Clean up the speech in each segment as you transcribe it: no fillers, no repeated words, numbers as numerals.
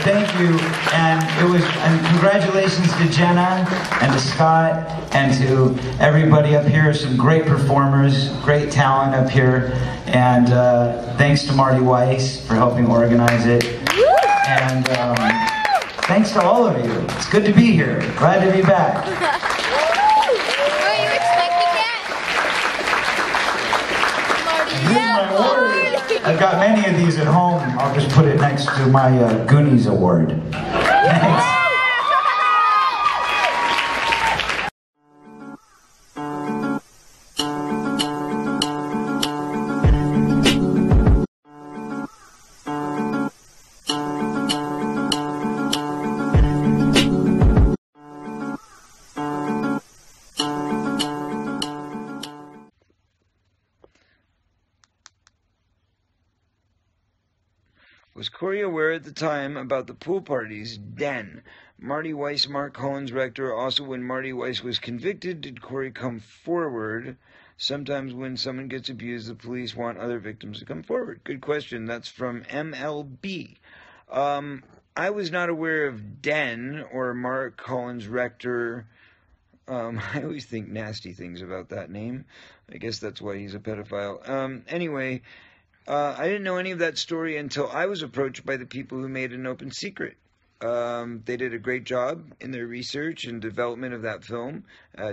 thank you, and congratulations to Jenna and to Scott and to everybody up here. Some great performers, great talent up here, and thanks to Marty Weiss for helping organize it, and thanks to all of you. It's good to be here. Glad to be back. Were you expecting that? Marty, I've got many of these at home. I'll just put it next to my Goonies award. Thanks. Was Corey aware at the time about the pool parties? Den. Marty Weiss, Mark Collins, Rector. Also, when Marty Weiss was convicted, did Corey come forward? Sometimes when someone gets abused, the police want other victims to come forward. Good question. That's from MLB. I was not aware of Den or Mark Collins, Rector. I always think nasty things about that name. I guess that's why he's a pedophile. Anyway... I didn't know any of that story until I was approached by the people who made An Open Secret. They did a great job in their research and development of that film,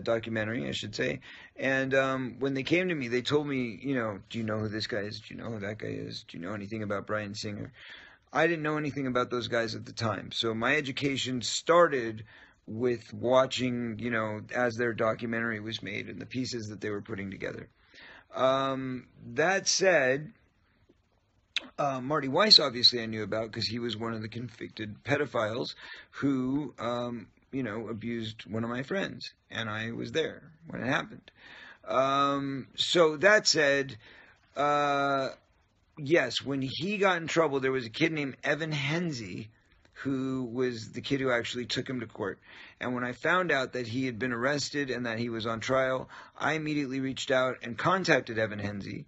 documentary, I should say. And when they came to me, they told me, you know, do you know who this guy is? Do you know who that guy is? Do you know anything about Bryan Singer? I didn't know anything about those guys at the time. So my education started with watching, you know, as their documentary was made and the pieces that they were putting together. That said... Marty Weiss, obviously, I knew about because he was one of the convicted pedophiles who, you know, abused one of my friends, and I was there when it happened. So that said, yes, when he got in trouble, there was a kid named Evan Henze who was the kid who actually took him to court. And when I found out that he had been arrested and that he was on trial, I immediately reached out and contacted Evan Henze.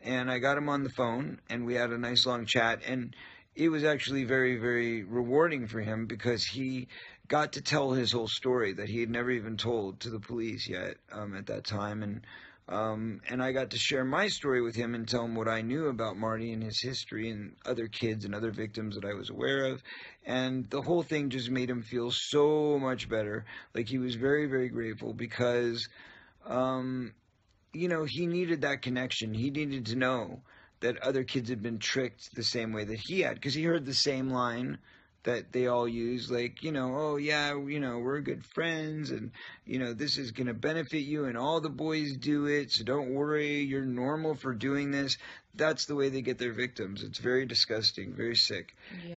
And I got him on the phone, and we had a nice long chat, and it was actually very, very rewarding for him because he got to tell his whole story that he had never even told to the police yet at that time, and I got to share my story with him and tell him what I knew about Marty and his history and other kids and other victims that I was aware of, and the whole thing just made him feel so much better. Like, he was very, very grateful because... you know, he needed that connection. He needed to know that other kids had been tricked the same way that he had. Because he heard the same line that they all use, like, you know, oh, yeah, you know, we're good friends, and, you know, this is going to benefit you, and all the boys do it, so don't worry, you're normal for doing this. That's the way they get their victims. It's very disgusting, very sick. Yeah.